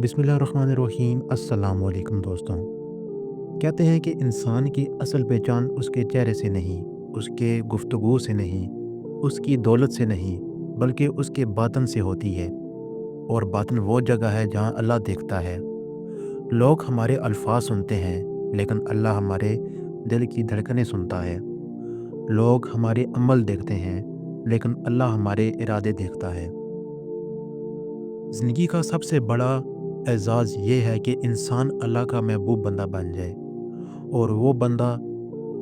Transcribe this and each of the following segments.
बिस्मिल्लाहिर्रहमानिर्रहीम। अस्सलाम वालेकुम दोस्तों। कहते हैं कि इंसान की असल पहचान उसके चेहरे से नहीं, उसके गुफ्तगू से नहीं, उसकी दौलत से नहीं, बल्कि उसके बातन से होती है। और बातन वो जगह है जहाँ अल्लाह देखता है। लोग हमारे अल्फाज सुनते हैं, लेकिन अल्लाह हमारे दिल की धड़कनें सुनता है। लोग हमारे अमल देखते हैं, लेकिन अल्लाह हमारे इरादे देखता है। ज़िंदगी का सबसे बड़ा एज़ाज़ ये है कि इंसान अल्लाह का महबूब बंदा बन जाए। और वो बंदा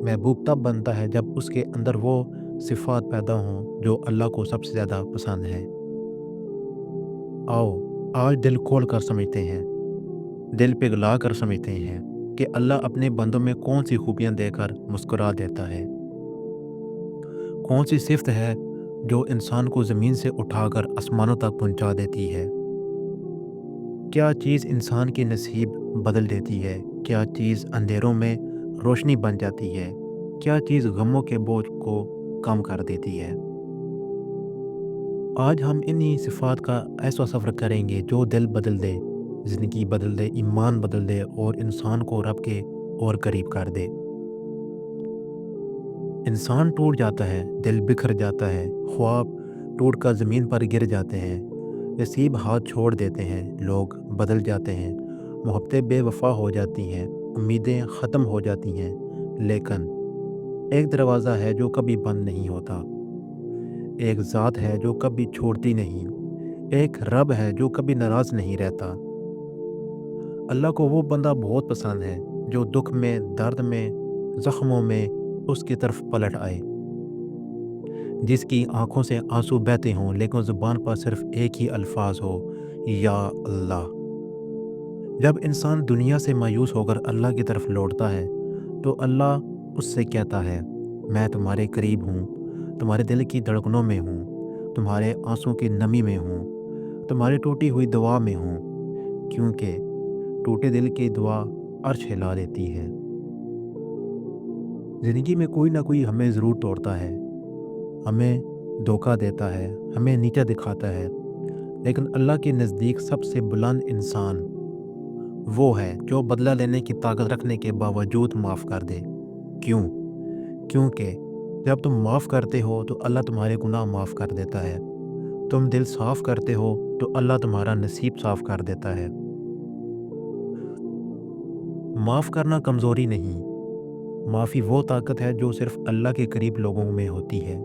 महबूब तब बनता है जब उसके अंदर वो सिफ़ात पैदा हों जो अल्लाह को सबसे ज़्यादा पसंद है। आओ, आज दिल खोल कर समझते हैं, दिल पिघला कर समझते हैं कि अल्लाह अपने बंदों में कौन सी खूबियाँ देकर मुस्कुरा देता है। कौन सी सिफ़त है जो इंसान को ज़मीन से उठाकर आसमानों तक पहुँचा देती है। क्या चीज़ इंसान की नसीब बदल देती है? क्या चीज़ अंधेरों में रोशनी बन जाती है? क्या चीज़ गमों के बोझ को कम कर देती है? आज हम इन्हीं सिफ़ात का ऐसा सफ़र करेंगे जो दिल बदल दे, ज़िंदगी बदल दे, ईमान बदल दे और इंसान को रब के और करीब कर दे। इंसान टूट जाता है, दिल बिखर जाता है, ख्वाब टूट कर ज़मीन पर गिर जाते हैं, नसीब हाथ छोड़ देते हैं, लोग बदल जाते हैं, मोहब्बतें बेवफ़ा हो जाती हैं, उम्मीदें ख़त्म हो जाती हैं। लेकिन एक दरवाज़ा है जो कभी बंद नहीं होता, एक ज़ात है जो कभी छोड़ती नहीं, एक रब है जो कभी नाराज़ नहीं रहता। अल्लाह को वो बंदा बहुत पसंद है जो दुख में, दर्द में, ज़ख्मों में उसकी तरफ पलट आए, जिसकी आंखों से आंसू बहते हों लेकिन ज़ुबान पर सिर्फ एक ही अल्फाज हो, या अल्लाह। जब इंसान दुनिया से मायूस होकर अल्लाह की तरफ लौटता है तो अल्लाह उससे कहता है, मैं तुम्हारे करीब हूँ, तुम्हारे दिल की धड़कनों में हूँ, तुम्हारे आंसू की नमी में हूँ, तुम्हारी टूटी हुई दुआ में हूँ, क्योंकि टूटे दिल की दुआ अर्श हिला देती है। ज़िंदगी में कोई ना कोई हमें ज़रूर तोड़ता है, हमें धोखा देता है, हमें नीचा दिखाता है, लेकिन अल्लाह के नज़दीक सबसे बुलंद इंसान वो है जो बदला लेने की ताकत रखने के बावजूद माफ़ कर दे। क्यों? क्योंकि जब तुम माफ़ करते हो तो अल्लाह तुम्हारे गुनाह माफ़ कर देता है। तुम दिल साफ़ करते हो तो अल्लाह तुम्हारा नसीब साफ़ कर देता है। माफ़ करना कमज़ोरी नहीं, माफ़ी वो ताकत है जो सिर्फ़ अल्लाह के करीब लोगों में होती है।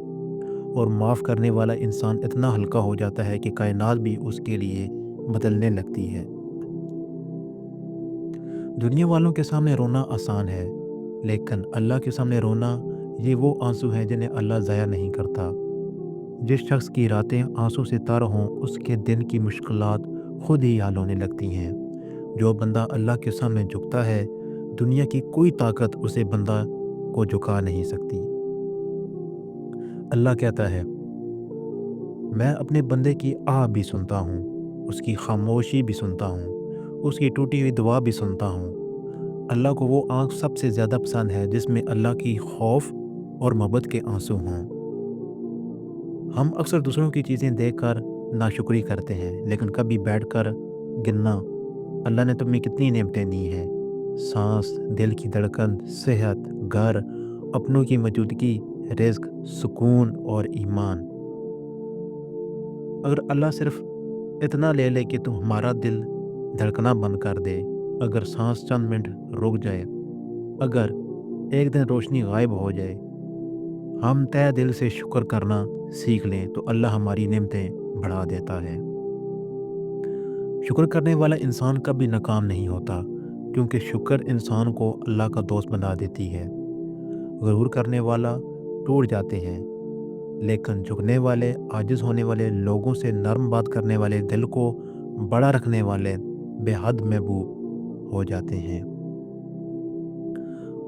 और माफ़ करने वाला इंसान इतना हल्का हो जाता है कि कायनात भी उसके लिए बदलने लगती है। दुनिया वालों के सामने रोना आसान है, लेकिन अल्लाह के सामने रोना ये वो आंसू हैं जिन्हें अल्लाह ज़ाया नहीं करता। जिस शख्स की रातें आंसू से तर हों उसके दिन की मुश्किलात खुद ही हल होने लगती हैं। जो बंदा अल्लाह के सामने झुकता है, दुनिया की कोई ताकत उसे बंदा को झुका नहीं सकती। अल्लाह कहता है, मैं अपने बंदे की आह भी सुनता हूँ, उसकी खामोशी भी सुनता हूँ, उसकी टूटी हुई दुआ भी सुनता हूँ। अल्लाह को वो आँख सबसे ज़्यादा पसंद है जिसमें अल्लाह की खौफ और मोहब्बत के आंसू हों। हम अक्सर दूसरों की चीज़ें देखकर नाशुक्री करते हैं, लेकिन कभी बैठकर गिनना, अल्लाह ने तुम्हें कितनी नेमतें दी हैं। सांस, दिल की धड़कन, सेहत, घर, अपनों की मौजूदगी, रिज़्क, सुकून और ईमान। अगर अल्लाह सिर्फ इतना ले ले कि तुम हमारा दिल धड़कना बंद कर दे, अगर सांस चंद मिनट रुक जाए, अगर एक दिन रोशनी गायब हो जाए, हम तहे दिल से शुक्र करना सीख लें तो अल्लाह हमारी नेमतें बढ़ा देता है। शुक्र करने वाला इंसान कभी नाकाम नहीं होता, क्योंकि शुक्र इंसान को अल्लाह का दोस्त बना देती है। गरूर करने वाला टूट जाते हैं, लेकिन झुकने वाले, आजिज़ होने वाले, लोगों से नरम बात करने वाले, दिल को बड़ा रखने वाले बेहद महबूब हो जाते हैं।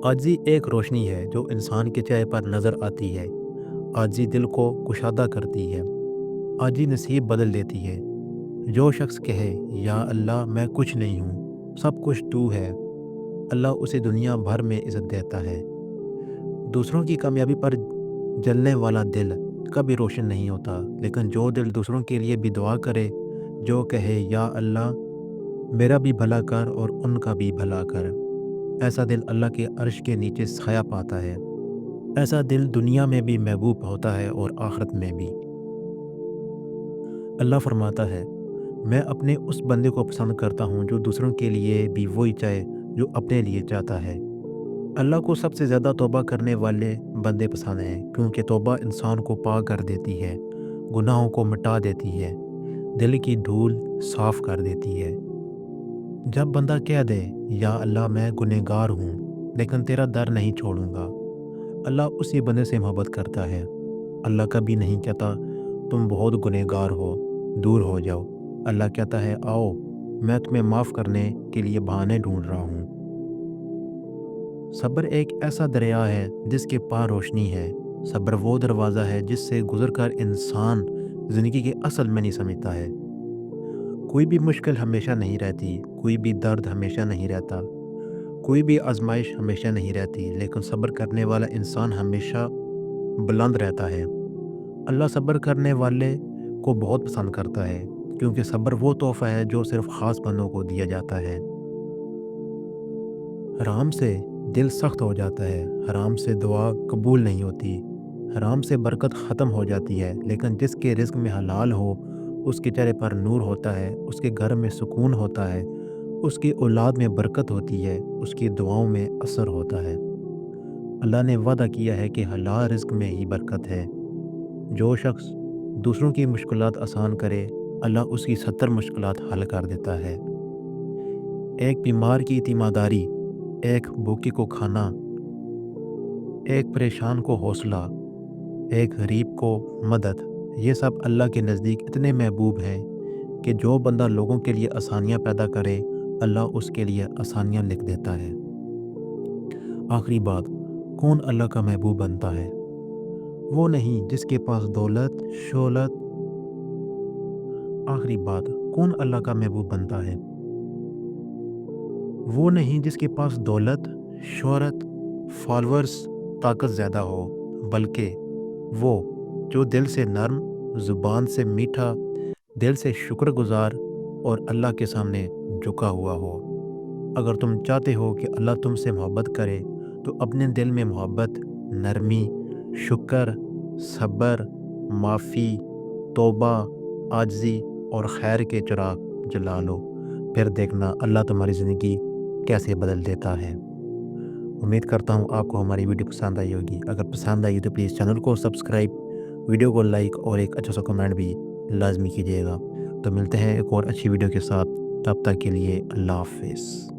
आजिज़ी एक रोशनी है जो इंसान के चेहरे पर नज़र आती है। आजिज़ी दिल को कुशादा करती है। आजिज़ी नसीब बदल देती है। जो शख्स कहे, या अल्लाह मैं कुछ नहीं हूँ, सब कुछ तू है, अल्लाह उसे दुनिया भर में इज़्ज़त देता है। दूसरों की कामयाबी पर जलने वाला दिल कभी रोशन नहीं होता, लेकिन जो दिल दूसरों के लिए भी दुआ करे, जो कहे, या अल्लाह میرا بھی بھلا کر اور ان کا بھی بھلا کر۔ ایسا دل اللہ کے عرش کے نیچے سایہ پاتا ہے۔ ایسا دل دنیا میں بھی محبوب ہوتا ہے اور آخرت میں بھی۔ اللہ فرماتا ہے، میں اپنے اس بندے کو پسند کرتا ہوں جو دوسروں کے لیے بھی وہی چاہے جو اپنے لیے چاہتا ہے۔ اللہ کو سب سے زیادہ توبہ کرنے والے بندے پسند ہیں، کیونکہ توبہ انسان کو پاک کر دیتی ہے، گناہوں کو مٹا دیتی ہے، دل کی دھول صاف کر دیتی ہے۔ جب بندہ کہہ دے، یا اللہ میں گنہگار ہوں لیکن تیرا در نہیں چھوڑوں گا، اللہ اسی بندے سے محبت کرتا ہے۔ اللہ کبھی نہیں کہتا تم بہت گنہگار ہو، دور ہو جاؤ۔ اللہ کہتا ہے آؤ، میں تمہیں معاف کرنے کے لیے بہانے ڈھونڈ رہا ہوں۔ صبر ایک ایسا دریا ہے جس کے پار روشنی ہے۔ صبر وہ دروازہ ہے جس سے گزر کر انسان زندگی کے اصل میں نہیں سمجھتا ہے۔ کوئی بھی مشکل ہمیشہ نہیں رہتی، کوئی بھی درد ہمیشہ نہیں رہتا، کوئی بھی آزمائش ہمیشہ نہیں رہتی، لیکن صبر کرنے والا انسان ہمیشہ بلند رہتا ہے۔ اللہ صبر کرنے والے کو بہت پسند کرتا ہے، کیونکہ صبر وہ تحفہ ہے جو صرف خاص بندوں کو دیا جاتا ہے۔ حرام سے دل سخت ہو جاتا ہے، حرام سے دعا قبول نہیں ہوتی، حرام سے برکت ختم ہو جاتی ہے، لیکن جس کے رزق میں حلال ہو اس کے چہرے پر نور ہوتا ہے، اس کے گھر میں سکون ہوتا ہے، اس کی اولاد میں برکت ہوتی ہے، اس کی دعاؤں میں اثر ہوتا ہے۔ اللہ نے وعدہ کیا ہے کہ حلال رزق میں ہی برکت ہے۔ جو شخص دوسروں کی مشکلات آسان کرے، اللہ اس کی 70 مشکلات حل کر دیتا ہے۔ ایک بیمار کی تیمارداری، ایک بھوکے کو کھانا، ایک پریشان کو حوصلہ، ایک غریب کو مدد، یہ سب اللہ کے نزدیک اتنے محبوب ہیں کہ جو بندہ لوگوں کے لیے آسانیاں پیدا کرے، اللہ اس کے لیے آسانیاں لکھ دیتا ہے۔ آخری بات، کون اللہ کا محبوب بنتا ہے؟ وہ نہیں جس کے پاس دولت، شہرت۔ آخری بات، کون اللہ کا محبوب بنتا ہے؟ وہ نہیں جس کے پاس دولت، شہرت، فالورز، طاقت زیادہ ہو، بلکہ وہ جو دل سے نرم، زبان سے میٹھا، دل سے شکر گزار اور اللہ کے سامنے جھکا ہوا ہو۔ اگر تم چاہتے ہو کہ اللہ تم سے محبت کرے تو اپنے دل میں محبت، نرمی، شکر، صبر، معافی، توبہ، عاجزی اور خیر کے چراغ جلا لو، پھر دیکھنا اللہ تمہاری زندگی کیسے بدل دیتا ہے۔ امید کرتا ہوں آپ کو ہماری ویڈیو پسند آئی ہوگی۔ اگر پسند آئی تو پلیز چینل کو سبسکرائب، ویڈیو کو لائک اور ایک اچھا سا کمنٹ بھی لازمی کیجیے گا۔ تو ملتے ہیں ایک اور اچھی ویڈیو کے ساتھ، تب تک کے لیے اللہ حافظ۔